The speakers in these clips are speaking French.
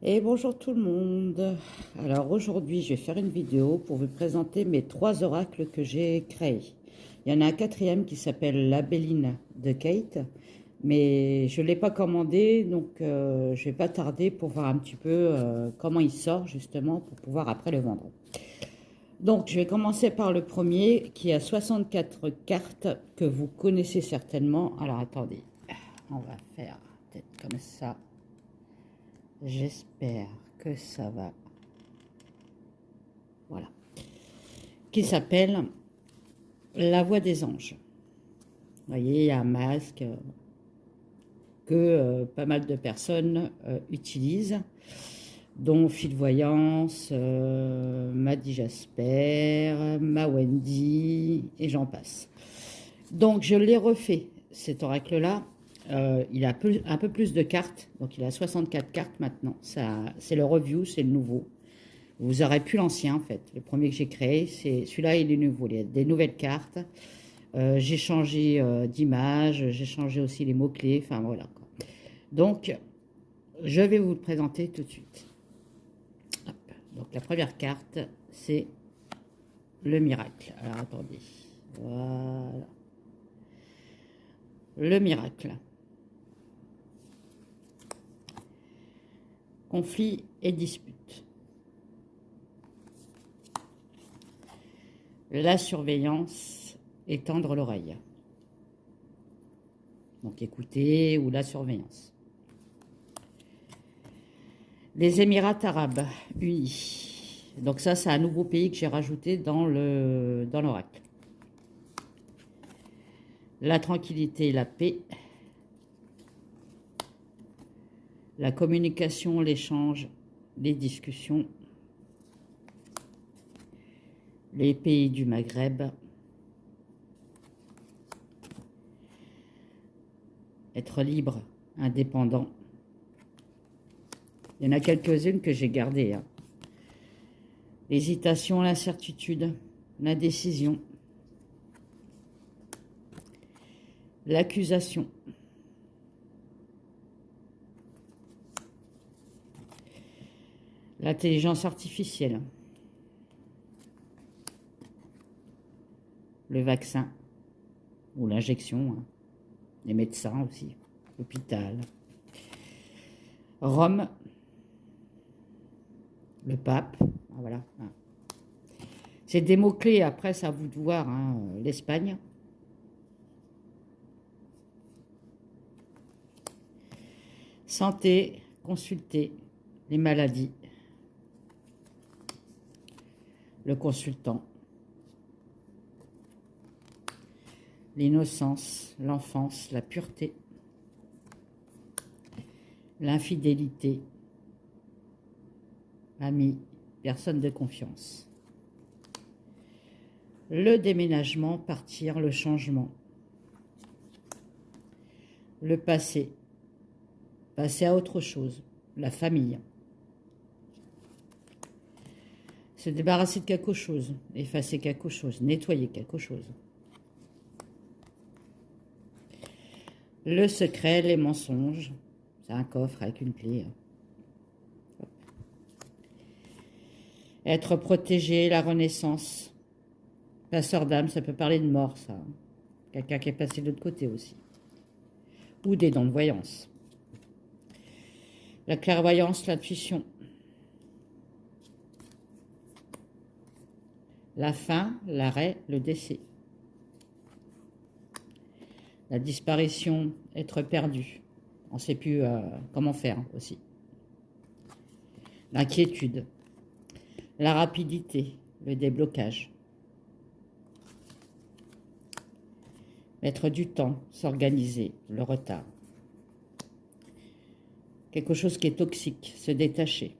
Et bonjour tout le monde. Alors aujourd'hui, je vais faire une vidéo pour vous présenter mes 3 oracles que j'ai créés. Il y en a un quatrième qui s'appelle La Béline de Kate, mais je ne l'ai pas commandé, donc je vais pas tarder pour voir un petit peu comment il sort justement pour pouvoir après le vendre. Donc je vais commencer par le premier qui a 64 cartes que vous connaissez certainement. Alors attendez, on va faire peut-être comme ça. J'espère que ça va. Voilà. Qui s'appelle La Voix des Anges. Vous voyez, il y a un masque que pas mal de personnes utilisent, dont Phil Voyance, Maddy Jasper, Ma Wendy, et j'en passe. Donc, je l'ai refait, cet oracle-là. Il a un peu plus de cartes, donc il a 64 cartes maintenant. C'est le review, c'est le nouveau. Vous aurez plus l'ancien en fait. Le premier que j'ai créé, c'est celui-là, il est nouveau. Il y a des nouvelles cartes. J'ai changé d'image, j'ai changé aussi les mots-clés. Enfin voilà, quoi. Donc, je vais vous le présenter tout de suite. Hop. Donc la première carte, c'est le miracle. Alors attendez. Voilà. Le miracle. Conflit et dispute. La surveillance et tendre l'oreille. Donc écouter ou la surveillance. Les Émirats arabes unis. Donc ça, c'est un nouveau pays que j'ai rajouté dans l'oracle. La tranquillité et la paix. La communication, l'échange, les discussions. Les pays du Maghreb. Être libre, indépendant. Il y en a quelques-unes que j'ai gardées. Hein. L'hésitation, l'incertitude, l'indécision. L'accusation. L'intelligence artificielle. Le vaccin ou l'injection. Hein. Les médecins aussi. L'hôpital. Rome. Le pape. Ah, voilà. Ah. C'est des mots-clés. Après, c'est à vous de voir. Hein. L'Espagne. Santé. Consulter. Les maladies. Le consultant. L'innocence, l'enfance, la pureté, l'infidélité, ami, personne de confiance. Le déménagement, partir, le changement. Le passé, passer à autre chose, la famille. Se débarrasser de quelque chose, effacer quelque chose, nettoyer quelque chose. Le secret, les mensonges. C'est un coffre avec une clé. Hop. Être protégé, la renaissance. Passeur d'âme, ça peut parler de mort, ça. Quelqu'un qui est passé de l'autre côté aussi. Ou des dons de voyance. La clairvoyance, l'intuition. La fin, l'arrêt, le décès. La disparition, être perdu. On ne sait plus comment faire aussi. L'inquiétude. La rapidité, le déblocage. Mettre du temps, s'organiser, le retard. Quelque chose qui est toxique, se détacher.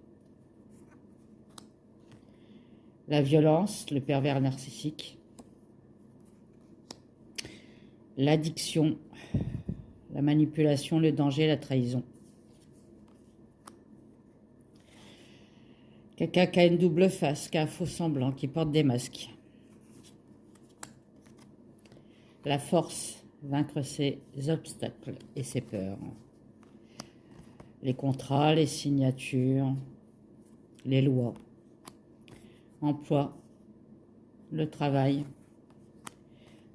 La violence, le pervers narcissique. L'addiction, la manipulation, le danger, la trahison. Quelqu'un qui a une double face, qui a un faux semblant, qui porte des masques. La force, vaincre ses obstacles et ses peurs. les contrats, les signatures, les lois, emploi, le travail,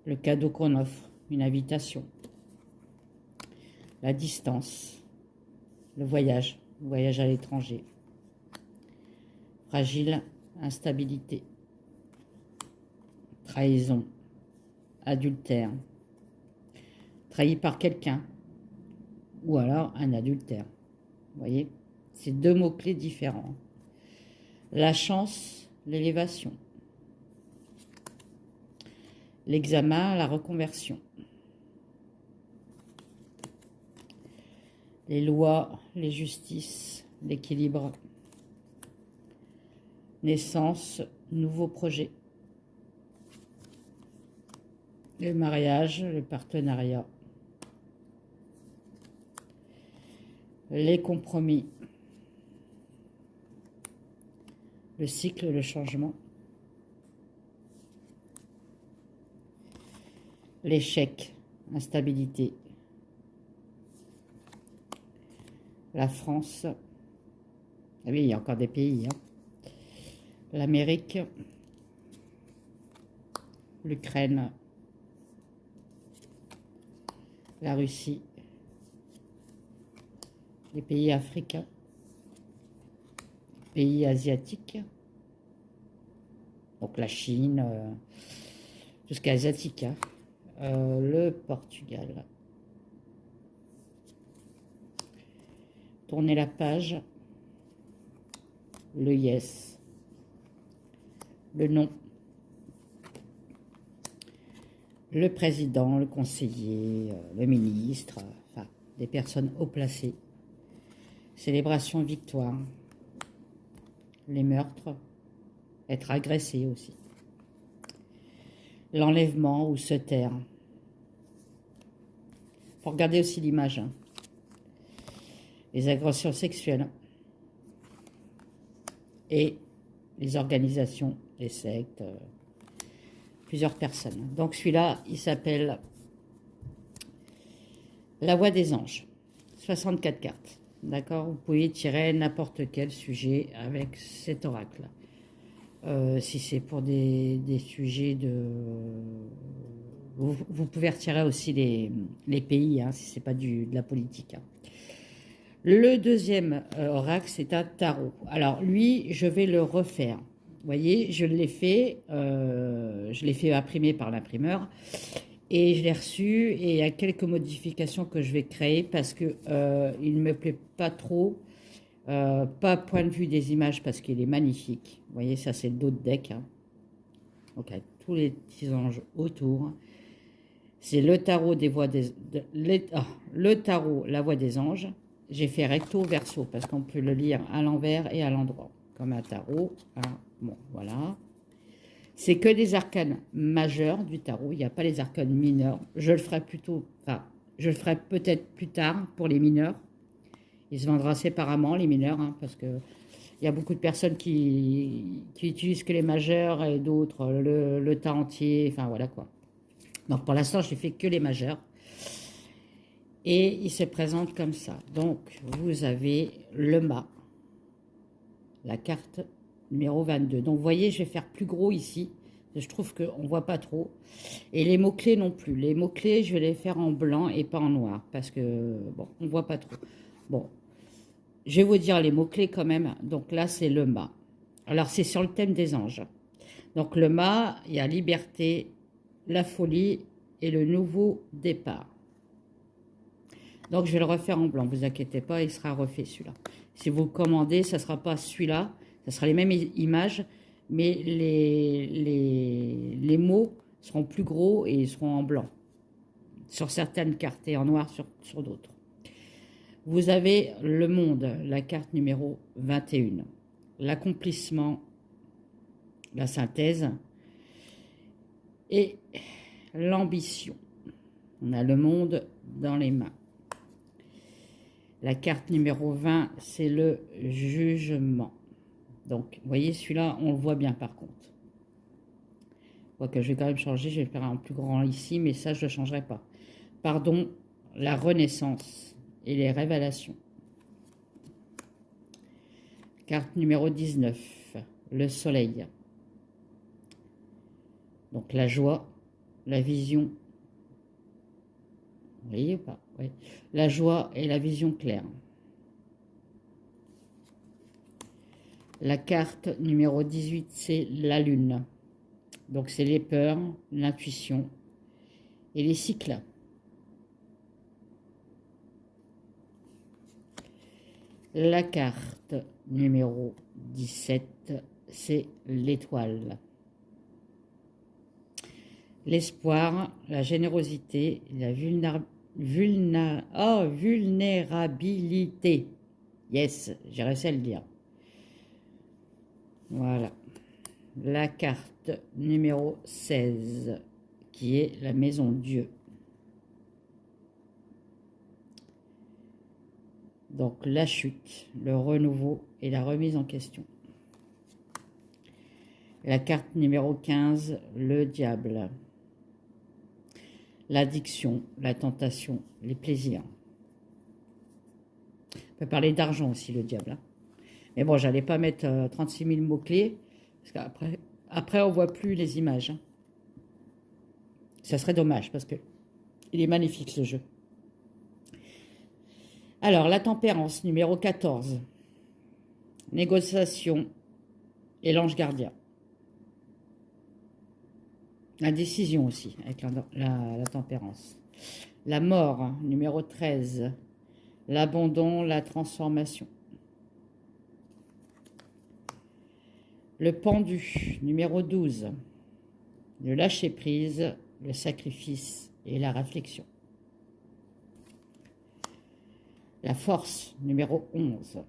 le cadeau qu'on offre, une invitation, la distance, le voyage à l'étranger, fragile, instabilité, trahison, adultère, trahi par quelqu'un, ou alors un adultère. Vous voyez, c'est deux mots-clés différents. La chance, l'élévation. L'examen, la reconversion. Les lois, les justices, l'équilibre. Naissance, nouveau projet. Le mariage, le partenariat. Les compromis. Le cycle, le changement. L'échec, instabilité. La France. Ah oui, il y a encore des pays. L'Amérique. L'Ukraine. La Russie. Les pays africains. Pays asiatiques. Donc la Chine, tout ce qui est asiatique. Le Portugal. Tournez la page. Le yes. Le non. Le président, le conseiller, le ministre, enfin, des personnes haut placées. Célébration, victoire. Les meurtres. Être agressé aussi. L'enlèvement ou se taire. Il faut regarder aussi l'image. Les agressions sexuelles. Et les organisations, les sectes, plusieurs personnes. Donc celui-là, il s'appelle La Voix des Anges. 64 cartes. D'accord? Vous pouvez tirer n'importe quel sujet avec cet oracle. Si c'est pour des sujets de... Vous pouvez retirer aussi les pays, si ce n'est pas de la politique. Le deuxième oracle, c'est un tarot. Alors lui, je vais le refaire. Vous voyez, je l'ai fait imprimer par l'imprimeur et je l'ai reçu et il y a quelques modifications que je vais créer parce que il ne me plaît pas trop. Pas point de vue des images parce qu'il est magnifique. Vous voyez, ça c'est le dos de deck. Donc avec tous les petits anges autour. C'est le tarot des voix des... le tarot, la voix des anges. J'ai fait recto verso parce qu'on peut le lire à l'envers et à l'endroit. Comme un tarot. Bon, voilà. C'est que des arcanes majeurs du tarot. Il n'y a pas les arcanes mineurs. Je le ferai plutôt... Enfin, je le ferai peut-être plus tard pour les mineurs. Il se vendra séparément, les mineurs, parce que il y a beaucoup de personnes qui utilisent que les majeurs et d'autres le tas entier, enfin voilà quoi. Donc pour l'instant, je n'ai fait que les majeurs. Et il se présente comme ça. Donc vous avez le mât, la carte numéro 22. Donc vous voyez, je vais faire plus gros ici. Je trouve qu'on ne voit pas trop. Et les mots-clés non plus. Les mots-clés, je vais les faire en blanc et pas en noir. Parce que, bon, on ne voit pas trop. Bon, je vais vous dire les mots-clés quand même. Donc là, c'est le mât. Alors, c'est sur le thème des anges. Donc, le mât, il y a liberté, la folie et le nouveau départ. Donc, je vais le refaire en blanc. Ne vous inquiétez pas, il sera refait celui-là. Si vous le commandez, ça ne sera pas celui-là. Ça sera les mêmes images, mais les mots seront plus gros et ils seront en blanc. Sur certaines cartes et en noir sur d'autres. Vous avez le monde, la carte numéro 21. L'accomplissement, la synthèse et l'ambition. On a le monde dans les mains. La carte numéro 20, c'est le jugement. Donc, vous voyez, celui-là, on le voit bien par contre. Que je vais quand même changer, je vais le faire en plus grand ici, mais ça, je ne le changerai pas. Pardon, la renaissance et les révélations. Carte numéro 19, le soleil. Donc la joie, la vision. Vous voyez pas? Oui. La joie et la vision claire. La carte numéro 18, c'est la lune. Donc c'est les peurs, l'intuition et les cycles. La carte numéro 17, c'est l'étoile. L'espoir, la générosité, la vulnérabilité. Yes, j'ai réussi à le dire. Voilà. La carte numéro 16, qui est la maison Dieu. Donc la chute, le renouveau et la remise en question. La carte numéro 15, le diable. L'addiction, la tentation, les plaisirs. On peut parler d'argent aussi, le diable. Hein. Mais bon, j'allais pas mettre 36 000 mots-clés, parce qu'après, on voit plus les images. Hein. Ça serait dommage, parce que il est magnifique, ce jeu. Alors, la tempérance, numéro 14. Négociation et l'ange gardien. La décision aussi, avec la tempérance. La mort, numéro 13. L'abandon, la transformation. Le pendu, numéro 12. Le lâcher-prise, le sacrifice et la réflexion. La force, numéro 11.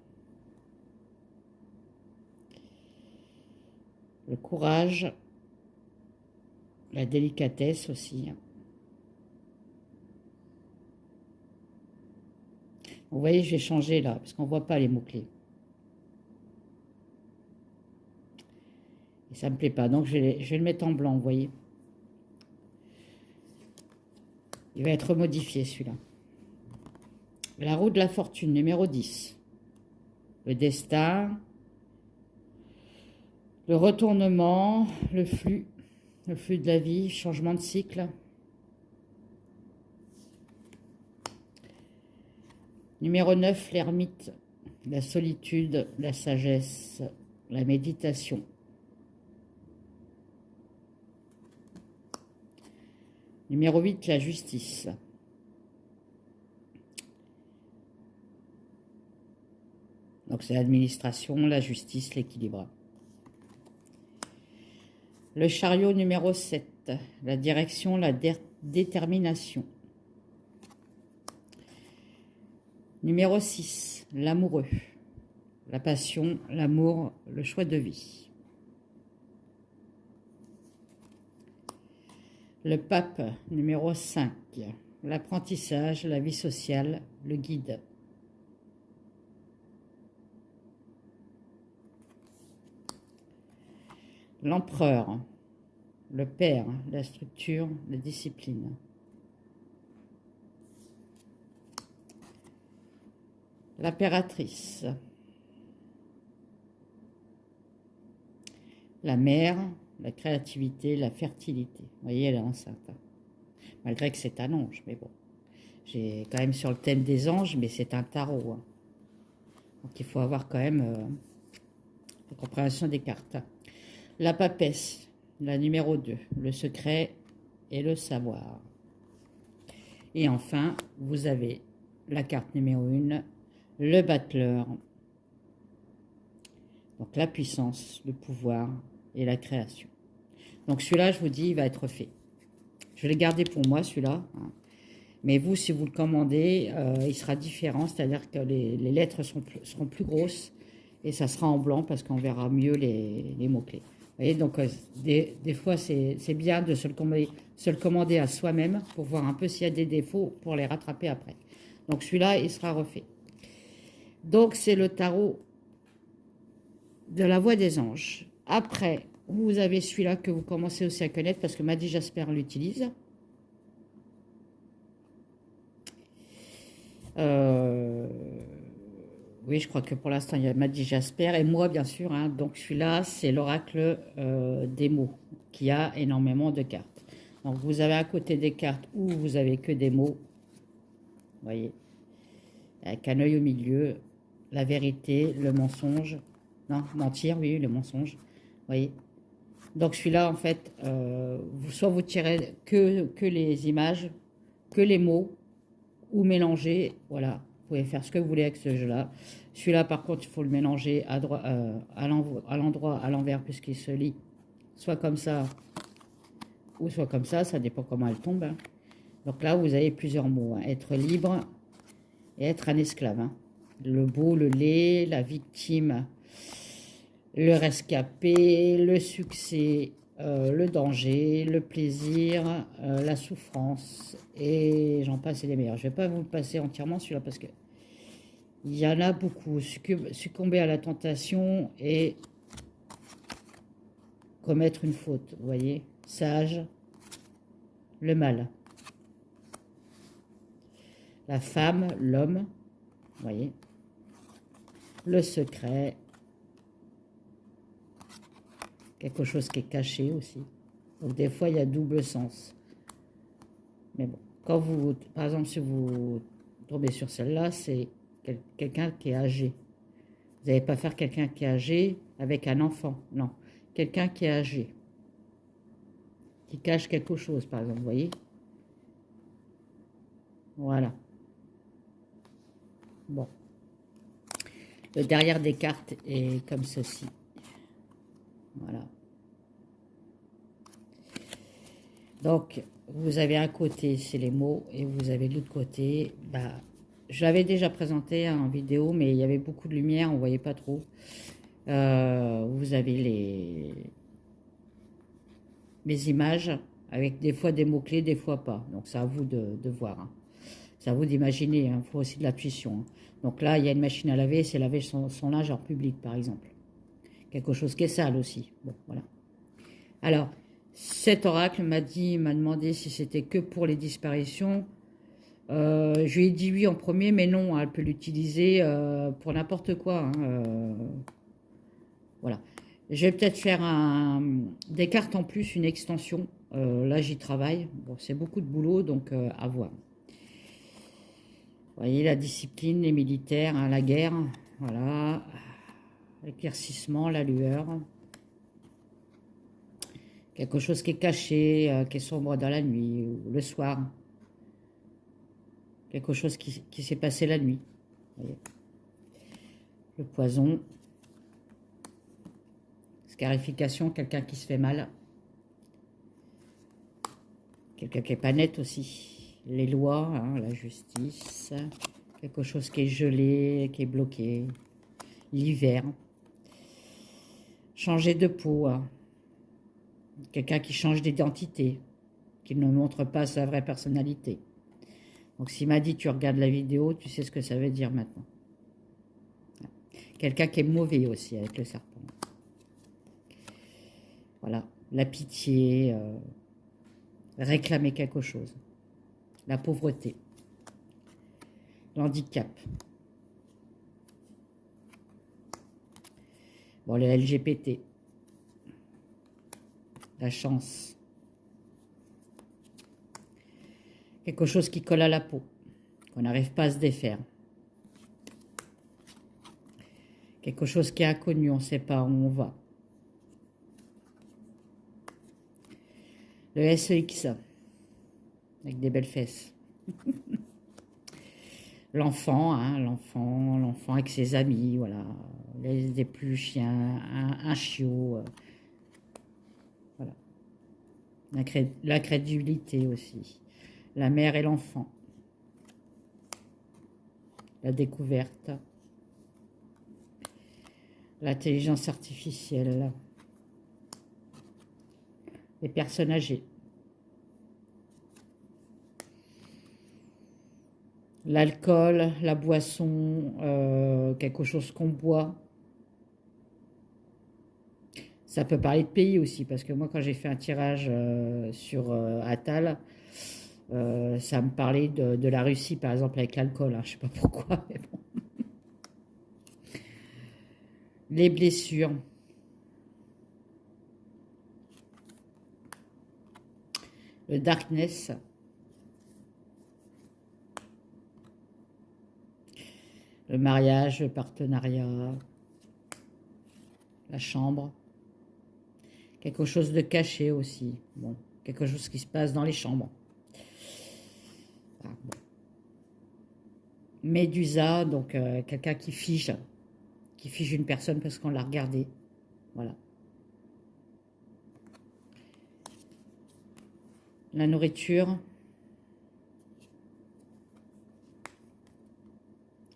Le courage, la délicatesse aussi. Vous voyez, je vais changer là, parce qu'on ne voit pas les mots-clés. Et ça ne me plaît pas, donc je vais le mettre en blanc, vous voyez. Il va être modifié, celui-là. La roue de la fortune, numéro 10. Le destin, le retournement, le flux de la vie, changement de cycle. Numéro 9, l'ermite, la solitude, la sagesse, la méditation. Numéro 8, la justice. Donc c'est l'administration, la justice, l'équilibre. Le chariot numéro 7, la direction, la détermination. Numéro 6, l'amoureux, la passion, l'amour, le choix de vie. Le pape numéro 5, l'apprentissage, la vie sociale, le guide. L'empereur, le père, la structure, la discipline. L'impératrice, la mère, la créativité, la fertilité. Vous voyez, elle est enceinte. Hein. Malgré que c'est un ange, mais bon. J'ai quand même sur le thème des anges, mais c'est un tarot. Hein. Donc il faut avoir quand même la compréhension des cartes. La papesse, la numéro 2, le secret et le savoir. Et enfin, vous avez la carte numéro 1, le battleur. Donc la puissance, le pouvoir et la création. Donc celui-là, je vous dis, il va être fait. Je l'ai gardé pour moi, celui-là. Hein. Mais vous, si vous le commandez, il sera différent. C'est-à-dire que les lettres seront plus grosses et ça sera en blanc parce qu'on verra mieux les mots-clés. Vous voyez, donc des fois, c'est bien de se le commander à soi-même pour voir un peu s'il y a des défauts pour les rattraper après. Donc celui-là, il sera refait. Donc c'est le tarot de la voix des anges. Après, vous avez celui-là que vous commencez aussi à connaître parce que Maddy Jasper l'utilise. Oui, je crois que pour l'instant, il y a Maddy Jasper et moi, bien sûr, hein. Donc celui-là, c'est l'oracle des mots, qui a énormément de cartes. Donc vous avez à côté des cartes où vous avez que des mots, vous voyez, avec un œil au milieu, la vérité, le mensonge, non, mentir, oui, le mensonge, vous voyez. Donc celui-là, en fait, soit vous tirez que les images, que les mots, ou mélanger, voilà. Vous pouvez faire ce que vous voulez avec ce jeu-là. Celui-là, par contre, il faut le mélanger à l'endroit, à l'envers, puisqu'il se lit soit comme ça, ou soit comme ça dépend comment elle tombe, hein. Donc là, vous avez plusieurs mots, hein. Être libre et être un esclave, hein. Le beau, le laid, la victime, le rescapé, le succès, le danger, le plaisir, la souffrance, et j'en passe et des meilleurs. Je ne vais pas vous le passer entièrement celui-là parce que il y en a beaucoup. Succomber à la tentation et commettre une faute, vous voyez. Sage, le mal. La femme, l'homme, vous voyez. Le secret, quelque chose qui est caché aussi. Donc des fois, il y a double sens. Mais bon, quand vous, par exemple, si vous tombez sur celle-là, c'est quelqu'un qui est âgé. Vous n'allez pas faire quelqu'un qui est âgé avec un enfant, non. Quelqu'un qui est âgé, qui cache quelque chose, par exemple, vous voyez. Voilà. Bon. Le derrière des cartes est comme ceci. Voilà. Donc, vous avez un côté, c'est les mots, et vous avez de l'autre côté, bah, je l'avais déjà présenté en vidéo, mais il y avait beaucoup de lumière, on ne voyait pas trop. Vous avez les images, avec des fois des mots-clés, des fois pas. Donc, c'est à vous de voir, hein. C'est à vous d'imaginer, hein. Il faut aussi de l'intuition, hein. Donc là, il y a une machine à laver, c'est laver son linge en public, par exemple. Quelque chose qui est sale aussi. Bon, voilà. Alors, cet oracle m'a demandé si c'était que pour les disparitions. Je lui ai dit oui en premier, mais non, elle peut l'utiliser pour n'importe quoi, hein, voilà. Je vais peut-être faire des cartes en plus, une extension. Là, j'y travaille. Bon, c'est beaucoup de boulot, donc à voir. Vous voyez, la discipline, les militaires, hein, la guerre, voilà. L'éclaircissement, la lueur. Quelque chose qui est caché, qui est sombre dans la nuit, ou le soir. Quelque chose qui s'est passé la nuit. Voyez. Le poison. Scarification, quelqu'un qui se fait mal. Quelqu'un qui n'est pas net aussi. Les lois, hein, la justice. Quelque chose qui est gelé, qui est bloqué. L'hiver. Changer de peau, hein. Quelqu'un qui change d'identité, qui ne montre pas sa vraie personnalité. Donc s'il m'a dit tu regardes la vidéo, tu sais ce que ça veut dire maintenant. Quelqu'un qui est mauvais aussi avec le serpent. Voilà, la pitié, réclamer quelque chose. La pauvreté. L'handicap. Bon, les LGBT. La chance. Quelque chose qui colle à la peau, qu'on n'arrive pas à se défaire. Quelque chose qui est inconnu, on ne sait pas où on va. Le SEX, avec des belles fesses. L'enfant, hein, l'enfant avec ses amis, voilà. Des plus chiens, un chiot. Voilà. La crédulité aussi. La mère et l'enfant. La découverte. L'intelligence artificielle. Les personnes âgées. L'alcool, la boisson, quelque chose qu'on boit. Ça peut parler de pays aussi, parce que moi, quand j'ai fait un tirage sur Atal, ça me parlait de la Russie, par exemple, avec l'alcool, hein. Je ne sais pas pourquoi, mais bon. les blessures, le darkness, le mariage, le partenariat, la chambre, quelque chose de caché aussi, bon, quelque chose qui se passe dans les chambres. Ah, bon. Médusa, donc quelqu'un qui fige une personne parce qu'on l'a regardée, voilà. La nourriture,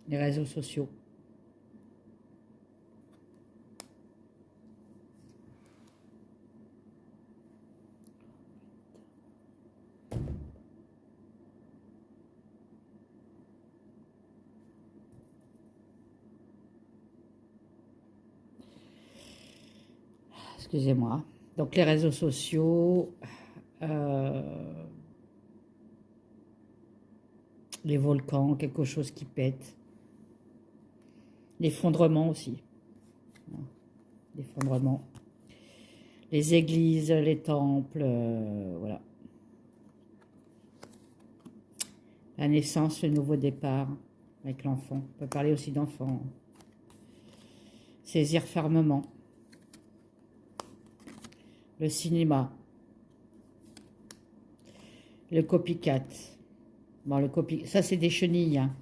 les réseaux sociaux. Excusez-moi. Donc les réseaux sociaux, les volcans, quelque chose qui pète. L'effondrement aussi. L'effondrement. Les églises, les temples, voilà. La naissance, le nouveau départ avec l'enfant. On peut parler aussi d'enfant. Saisir fermement. Le cinéma. Le copycat. Bon, ça, c'est des chenilles. Hein.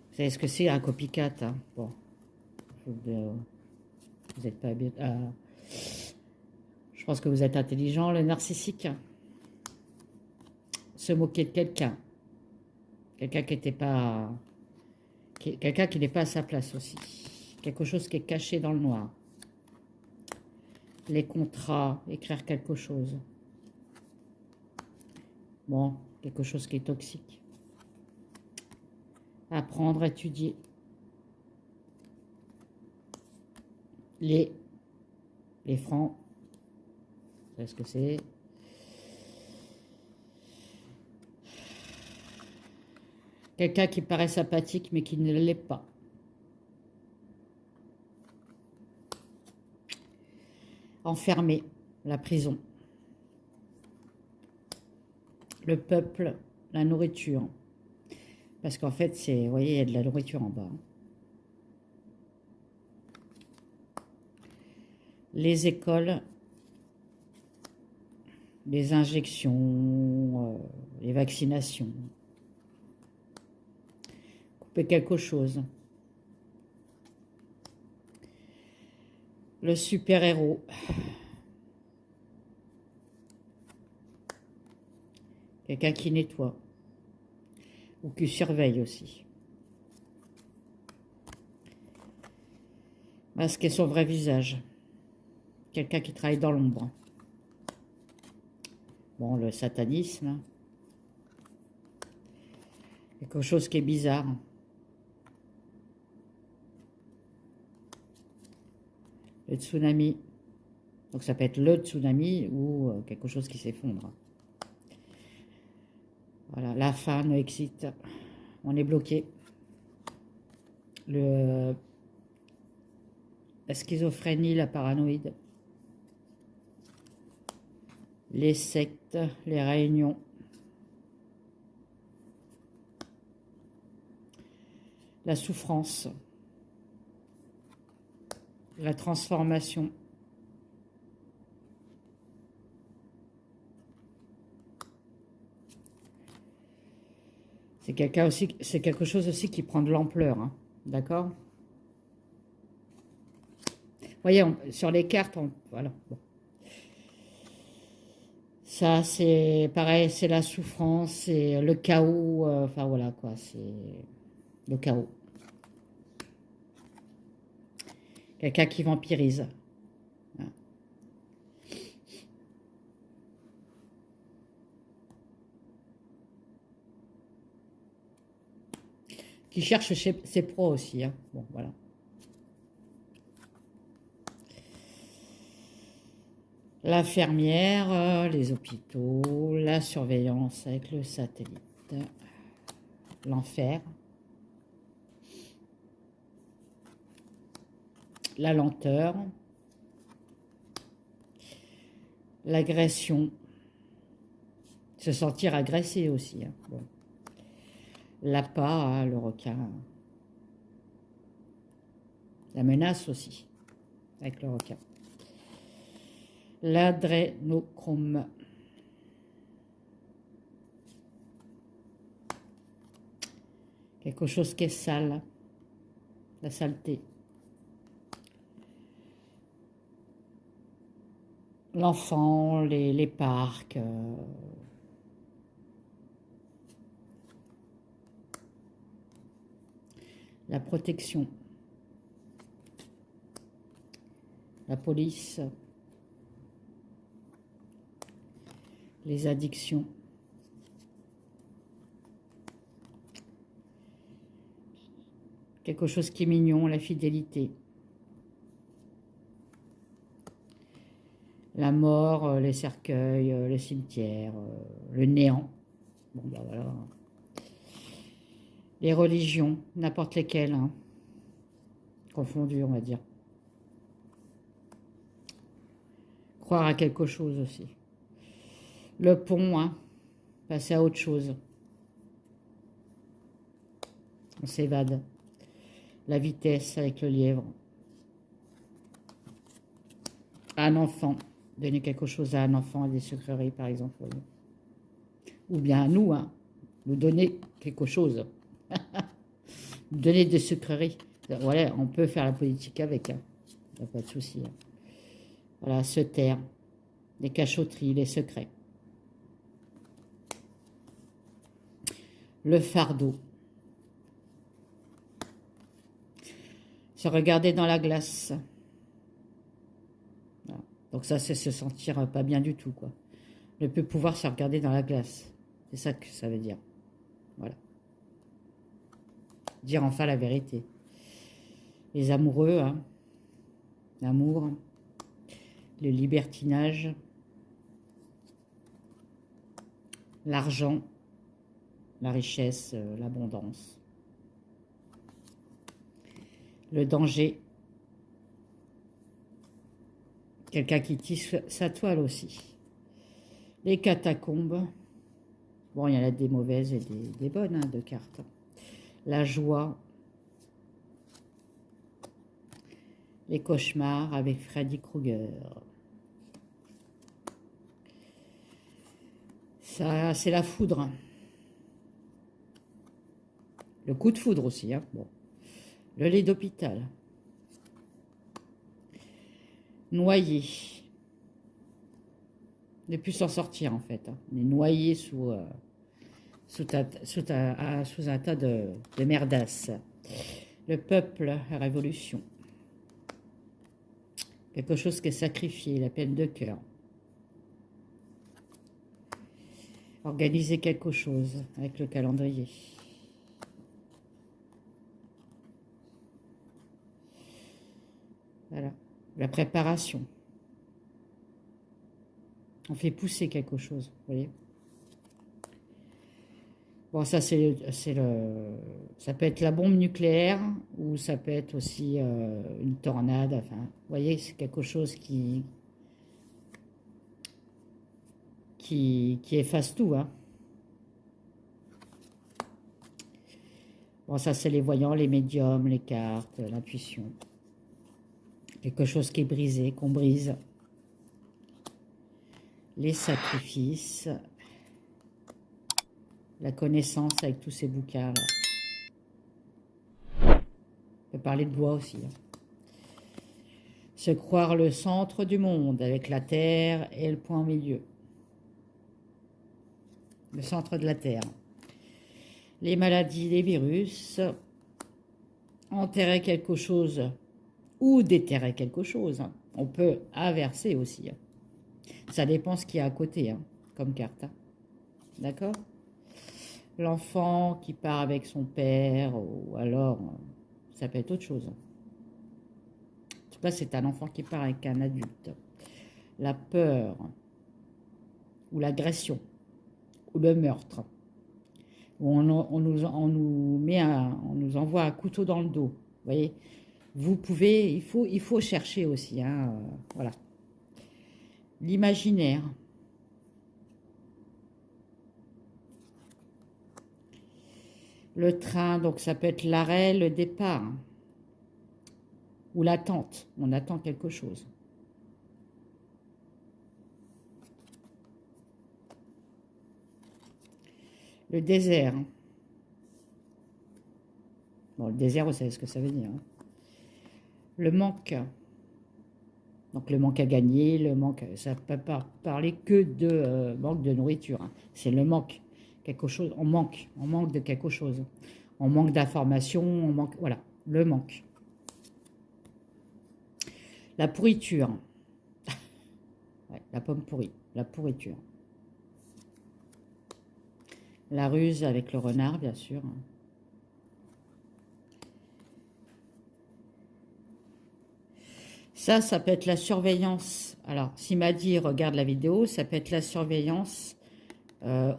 Vous savez ce que c'est un copycat, hein. Bon. Vous n'êtes pas bien. Je pense que vous êtes intelligent. Le narcissique. Se moquer de quelqu'un. Quelqu'un qui n'était pas. Quelqu'un qui n'est pas à sa place aussi. Quelque chose qui est caché dans le noir. Les contrats, écrire quelque chose. Bon, quelque chose qui est toxique. Apprendre, étudier. Les francs. Vous savez ce que c'est? Quelqu'un qui paraît sympathique mais qui ne l'est pas. Enfermé, la prison. Le peuple, la nourriture. Parce qu'en fait, vous voyez, il y a de la nourriture en bas. Les écoles, les injections, les vaccinations. Couper quelque chose. Le super-héros. Quelqu'un qui nettoie. Ou qui surveille aussi. Masquer son vrai visage. Quelqu'un qui travaille dans l'ombre. Bon, le satanisme. Quelque chose qui est bizarre. Le tsunami. Donc ça peut être le tsunami ou quelque chose qui s'effondre. Voilà, la faim nous excite. On est bloqué. La schizophrénie, la paranoïde. Les sectes, les réunions. La souffrance. La transformation. C'est quelque chose aussi qui prend de l'ampleur, hein, d'accord? Vous voyez, sur les cartes, voilà. Bon. Ça, c'est pareil, c'est la souffrance, c'est le chaos, enfin voilà quoi, c'est le chaos. Quelqu'un qui vampirise. Voilà. Qui cherche ses proies aussi, hein. Bon, voilà. L'infirmière, les hôpitaux, la surveillance avec le satellite, l'enfer, la lenteur, l'agression, se sentir agressé aussi. Hein. Bon. L'appât, hein, le requin, la menace aussi, avec le requin. L'adrénochrome. Quelque chose qui est sale, la saleté. L'enfant, les parcs, la protection, la police, les addictions, quelque chose qui est mignon, la fidélité, la mort, les cercueils, le cimetière, le néant. Bon, ben voilà. Les religions, n'importe lesquelles, hein, confondues, on va dire. Croire à quelque chose aussi. Le pont, hein, passer à autre chose. On s'évade. La vitesse avec le lièvre. Un enfant. Donner quelque chose à un enfant, à des sucreries, par exemple. Ou bien à nous, hein, nous donner quelque chose. Nous donner des sucreries. Voilà, on peut faire la politique avec. Hein. Il n'y a pas de souci. Hein. Voilà, se taire. Les cachotteries, les secrets. Le fardeau. Se regarder dans la glace. Voilà. Donc ça, c'est se sentir pas bien du tout, quoi. Ne plus pouvoir se regarder dans la glace. C'est ça que ça veut dire. Voilà. Dire enfin la vérité. Les amoureux, hein. L'amour. Le libertinage. L'argent. La richesse, l'abondance. Le danger. Quelqu'un qui tisse sa toile aussi. Les catacombes. Bon, il y en a des mauvaises et des bonnes, hein, de cartes. La joie. Les cauchemars avec Freddy Krueger. Ça, c'est la foudre. Le coup de foudre aussi, hein. Bon. Le lit d'hôpital. Noyé. Ne plus s'en sortir, en fait. Hein. On est noyé sous un tas de merdasses. Le peuple, la révolution. Quelque chose qui est sacrifié, la peine de cœur. Organiser quelque chose avec le calendrier. Voilà, la préparation. On fait pousser quelque chose, vous voyez. Bon, ça, ça peut être la bombe nucléaire ou ça peut être aussi une tornade. Enfin, vous voyez, c'est quelque chose qui efface tout. Hein. Bon, ça, c'est les voyants, les médiums, les cartes, l'intuition. Quelque chose qui est brisé, qu'on brise. Les sacrifices. La connaissance avec tous ces bouquins-là. On peut parler de bois aussi. Hein. Se croire le centre du monde avec la Terre et le point au milieu. Le centre de la Terre. Les maladies, les virus. Enterrer quelque chose ou déterrer quelque chose. Hein. On peut inverser aussi. Hein. Ça dépend ce qu'il y a à côté, hein, comme carte. Hein. D'accord ? L'enfant qui part avec son père, ou alors, ça peut être autre chose. En tout cas, c'est un enfant qui part avec un adulte. La peur, ou l'agression, ou le meurtre. Où on nous envoie un couteau dans le dos. Vous voyez, Vous pouvez, il faut chercher aussi, hein, voilà. L'imaginaire. Le train, donc ça peut être l'arrêt, le départ, hein, ou l'attente. On attend quelque chose. Le désert. Bon, le désert, vous savez ce que ça veut dire, hein. Le manque. Donc le manque à gagner, le manque, ça ne peut pas parler que de manque de nourriture, hein. C'est le manque, quelque chose, on manque de quelque chose. On manque d'informations, on manque, voilà, le manque. La pourriture. Ouais, la pomme pourrie, la pourriture. La ruse avec le renard, bien sûr. Ça peut être la surveillance. Alors, s'il m'a dit, regarde la vidéo, ça peut être la surveillance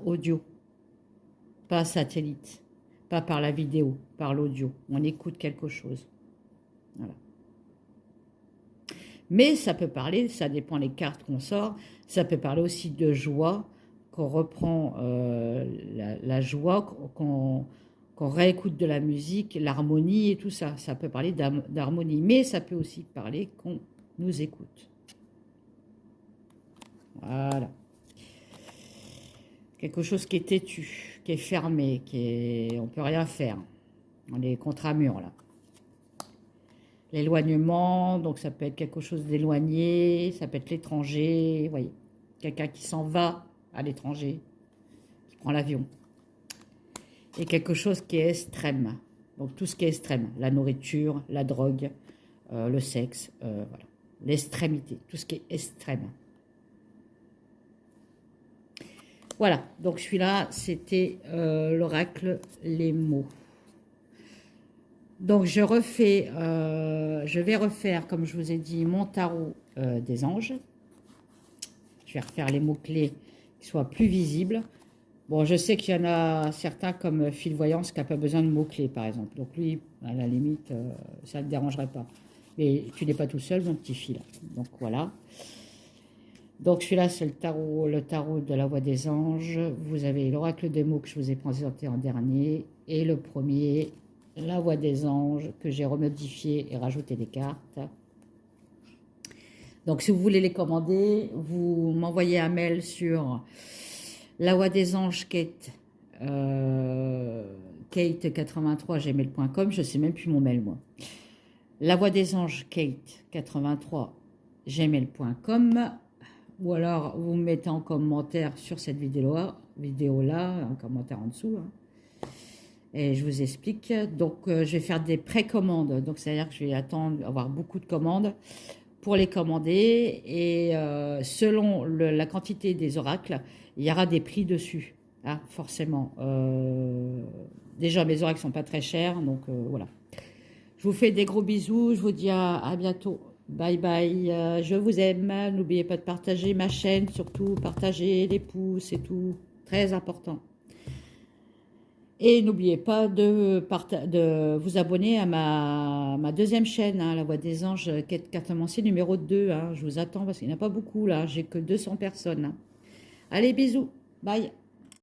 audio, pas satellite, pas par la vidéo, par l'audio. On écoute quelque chose. Voilà. Mais ça peut parler, ça dépend des cartes qu'on sort, ça peut parler aussi de joie, qu'on reprend la joie, qu'on réécoute de la musique, l'harmonie et tout ça. Ça peut parler d'harmonie, mais ça peut aussi parler qu'on nous écoute. Voilà. Quelque chose qui est têtu, qui est fermé, on ne peut rien faire. On est contre un mur, là. L'éloignement, donc ça peut être quelque chose d'éloigné, ça peut être l'étranger, vous voyez. Quelqu'un qui s'en va à l'étranger, qui prend l'avion. Et quelque chose qui est extrême. Donc tout ce qui est extrême, la nourriture, la drogue, le sexe, voilà. L'extrémité, tout ce qui est extrême. Voilà, donc celui-là, c'était l'oracle, les mots. Donc je vais refaire, comme je vous ai dit, mon tarot des anges. Je vais refaire les mots-clés qui soient plus visibles. Bon, je sais qu'il y en a certains comme Phil Voyance qui n'a pas besoin de mots-clés, par exemple. Donc lui, à la limite, ça ne le dérangerait pas. Mais tu n'es pas tout seul, mon petit fil. Donc voilà. Donc celui-là, c'est le tarot de la voix des anges. Vous avez l'oracle des mots que je vous ai présenté en dernier. Et le premier, la voix des anges, que j'ai remodifié et rajouté des cartes. Donc si vous voulez les commander, vous m'envoyez un mail sur la voix des anges Kate, kate83gmail.com. Je ne sais même plus mon mail, moi. La voix des anges Kate 83 gmail.com. Ou alors vous me mettez en commentaire sur cette vidéo-là, un commentaire en dessous, hein. Et je vous explique. Donc je vais faire des précommandes. Donc c'est-à-dire que je vais attendre avoir beaucoup de commandes pour les commander. Et selon la quantité des oracles, il y aura des prix dessus, hein, forcément. Déjà mes oracles sont pas très chers, donc voilà. Je vous fais des gros bisous. Je vous dis à bientôt. Bye bye, je vous aime. N'oubliez pas de partager ma chaîne, surtout partager les pouces et tout, très important. Et n'oubliez pas de vous abonner à ma deuxième chaîne, hein, La Voix des Anges, cartomancie numéro 2. Hein. Je vous attends parce qu'il n'y en a pas beaucoup là, j'ai que 200 personnes. Hein. Allez, bisous, bye.